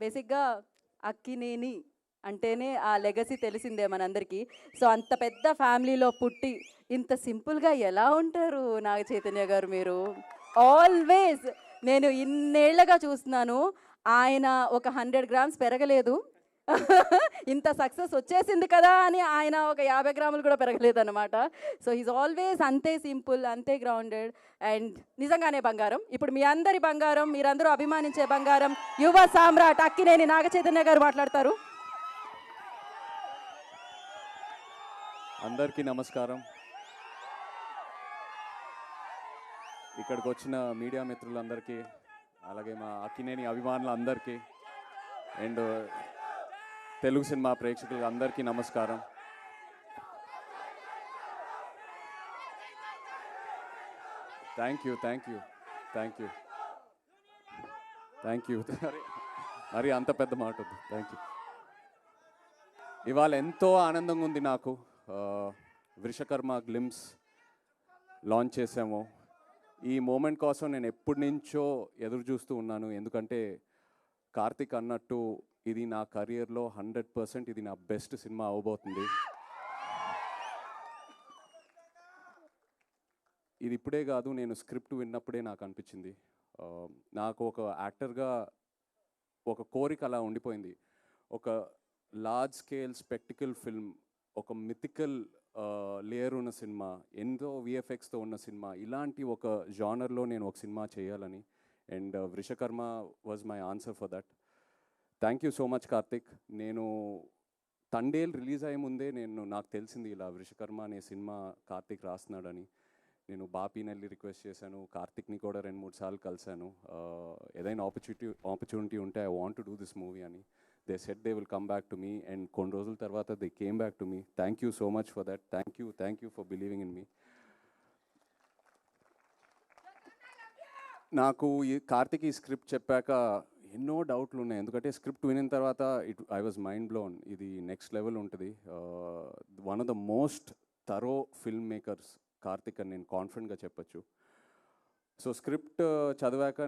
బేసిక్‌గా అక్కినేని అంటేనే ఆ లెగసీ తెలిసిందే మనందరికీ. సో, అంత పెద్ద ఫ్యామిలీలో పుట్టి, ఇంత సింపుల్‌గా ఎలా ఉంటారు నాగ చైతన్య గారు మీరు? ఆల్వేస్ నేను ఇన్నేళ్లుగా చూస్తున్నాను. ఆయన ఒక 100 గ్రామ్స్ పెరగలేదు. ఇంత సక్సెస్ వచ్చేసింది కదా అని ఆయన ఒక 50 గ్రాములు కూడా పెరగలేదన్నమాట. సో, హీస్ ఆల్వేస్ అంతే సింపుల్, అంతే గ్రౌండెడ్ అండ్ నిజంగానే బంగారం. ఇప్పుడు మీ అందరి బంగారం, మీరందరూ అభిమానించే బంగారం, యువ సామ్రాట్ అక్కినేని నాగ చైతన్య గారు మాట్లాడతారు. అందరికీ నమస్కారం. ఇక్కడికి వచ్చిన మీడియా మిత్రులందరికీ, అలాగే మా అక్కినేని అభిమానులందరికీ అండ్ తెలుగు సినిమా ప్రేక్షకులకు అందరికీ నమస్కారం. Thank you thank you thank you thank you మరి అంత పెద్ద మాట వద్దు. Thank you. ఇవాళ ఎంతో ఆనందంగా ఉంది నాకు. వృషకర్మ గ్లిమ్స్ లాంచ్ చేసాము. ఈ మూమెంట్ కోసం నేను ఎప్పటి నుంచో ఎదురు చూస్తూ ఉన్నాను. ఎందుకంటే కార్తిక్ అన్నట్టు ఇది నా కెరియర్లో 100% ఇది నా బెస్ట్ సినిమా అవబోతుంది. ఇది ఇప్పుడే కాదు, నేను స్క్రిప్ట్ విన్నప్పుడే నాకు అనిపించింది. నాకు ఒక యాక్టర్గా ఒక కోరిక అలా ఉండిపోయింది. ఒక లార్జ్ స్కేల్ స్పెక్టికల్ ఫిల్మ్, ఒక మిథికల్ లేయర్ ఉన్న సినిమా, ఎంతో విఎఫ్ఎక్స్తో ఉన్న సినిమా, ఇలాంటి ఒక జానర్లో నేను ఒక సినిమా చేయాలని. And Vrushakarma was my answer for that. Thank you so much Karthik. నేను తండేల్ రిలీజ్ అయ్యే ముందే నాకు తెలిసింది ఇలా వృషకర్మ అనే సినిమా కార్తిక్ రాస్తున్నాడని. నేను బాపీనెల్లి రిక్వెస్ట్ చేశాను, కార్తిక్ని కూడా 2-3 సార్లు కలిశాను. ఏదైనా ఆపర్చునిటీ ఉంటే I want to do this movie అని. They said they will come back to me and కొన్ని రోజుల తర్వాత they came back to me. Thank you so much for that. Thank you for believing in me. నాకు ఈ కార్తిక్ ఈ script చెప్పాక ఎన్నో డౌట్లు ఉన్నాయి. ఎందుకంటే స్క్రిప్ట్ వినిన తర్వాత ఐ వాజ్ మైండ్ బ్లోన్. ఇది నెక్స్ట్ లెవెల్ ఉంటుంది. One of the most thorough film makers Karthik అని నేను కాన్ఫిడెంట్గా చెప్పచ్చు. సో స్క్రిప్ట్ చదివాక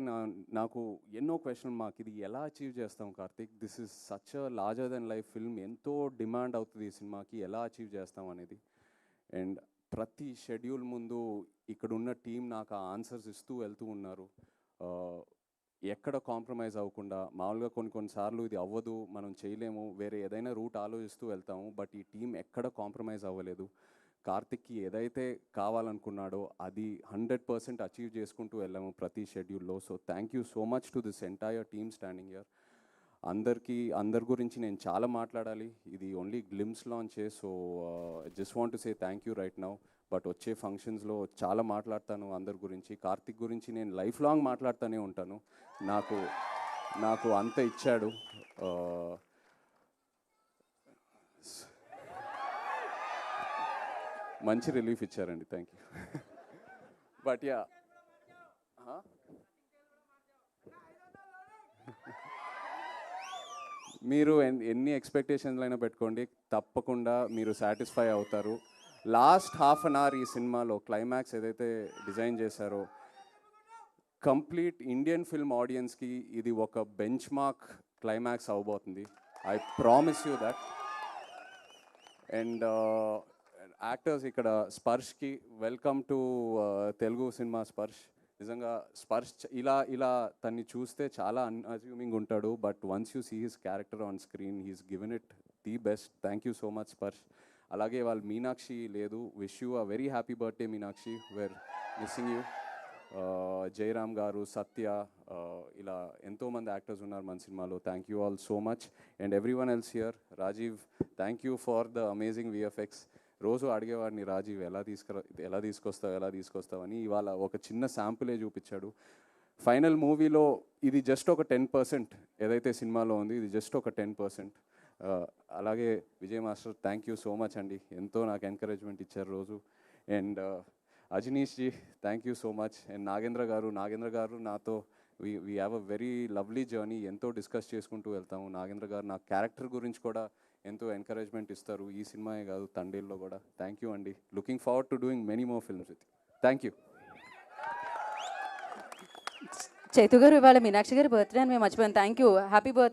నాకు ఎన్నో క్వశ్చన్ మార్క్. ఇది ఎలా అచీవ్ చేస్తాం Karthik? This is such a larger than life film. ఎంతో డిమాండ్ అవుతుంది ఈ సినిమాకి, ఎలా అచీవ్ చేస్తాం అనేది. అండ్ ప్రతి షెడ్యూల్ ముందు ఇక్కడ ఉన్న టీం నాకు ఆ ఆన్సర్స్ ఇస్తూ వెళ్తూ ఉన్నారు. ఎక్కడ కాంప్రమైజ్ అవ్వకుండా. మామూలుగా కొన్నిసార్లు ఇది అవ్వదు, మనం చేయలేము, వేరే ఏదైనా రూట్ ఆలోచిస్తూ వెళ్తాము. బట్ ఈ టీం ఎక్కడ కాంప్రమైజ్ అవ్వలేదు. కార్తిక్కి ఏదైతే కావాలనుకున్నాడో అది 100% అచీవ్ చేసుకుంటూ వెళ్ళాము ప్రతి షెడ్యూల్లో. So thank you so much to this entire team standing here. అందరి గురించి నేను చాలా మాట్లాడాలి. ఇది ఓన్లీ గ్లిమ్స్ లాంచే. So just want to say thank you right now. But వచ్చే ఫంక్షన్స్లో చాలా మాట్లాడతాను అందరి గురించి. కార్తిక్ గురించి నేను లైఫ్ లాంగ్ మాట్లాడుతూనే ఉంటాను. నాకు అంత ఇచ్చాడు. మంచి రిలీఫ్ ఇచ్చారండి. Thank you. బట్ యా, మీరు ఎన్ని ఎక్స్పెక్టేషన్లు అయినా పెట్టుకోండి, తప్పకుండా మీరు సాటిస్ఫై అవుతారు. లాస్ట్ హాఫ్ అన్ అవర్ ఈ సినిమాలో క్లైమాక్స్ ఏదైతే డిజైన్ చేశారో, కంప్లీట్ ఇండియన్ ఫిల్మ్ ఆడియన్స్కి ఇది ఒక బెంచ్ మార్క్ క్లైమాక్స్ అవబోతుంది. I promise you that. And actors ఇక్కడ స్పర్శ్కి వెల్కమ్ టు తెలుగు సినిమా. నిజంగా స్పర్శ్ ఇలా తన్ని చూస్తే చాలా అన్అజ్యూమింగ్ ఉంటాడు. But once you see his character on screen, he's given it the best. Thank you so much Sparsh. అలాగే వాళ్ళు మీనాక్షి లేదు. Wish you a very happy birthday Meenakshi. We're missing you. Jayaram garu, Satya, ఇలా ఎంతోమంది యాక్టర్స్ ఉన్నారు మన సినిమాలో. Thank you all so much. And every one else here. Rajiv, thank you for the amazing VFX. రోజు అడిగేవాడిని, రాజీవ్ ఎలా తీసుకొస్తావు అని. ఇవాళ ఒక చిన్న శాంపులే చూపించాడు. ఫైనల్ మూవీలో ఇది జస్ట్ ఒక 10%. ఏదైతే సినిమాలో ఉంది ఇది జస్ట్ ఒక 10%. అలాగే Vijay master, thank you so much అండి. ఎంతో నాకు ఎంకరేజ్మెంట్ ఇచ్చారు రోజు. And Ajaneesh ji, thank you so much. And Nagendra garu నాతో we have a very lovely journey. ఎంతో డిస్కస్ చేసుకుంటూ వెళ్తాము. నాగేంద్ర గారు నా క్యారెక్టర్ గురించి కూడా ఎంతో ఎంకరేజ్మెంట్ ఇస్తారు. ఈ సినిమాయే కాదు, తండేల్లో కూడా. థ్యాంక్ యూ అండి. Looking forward to doing many more films with. Thank you. Chaitu గారు ఇవాళ మీనాక్షి గారి బర్త్డే అని మేము మర్చిపోయాను. Thank you, happy birthday.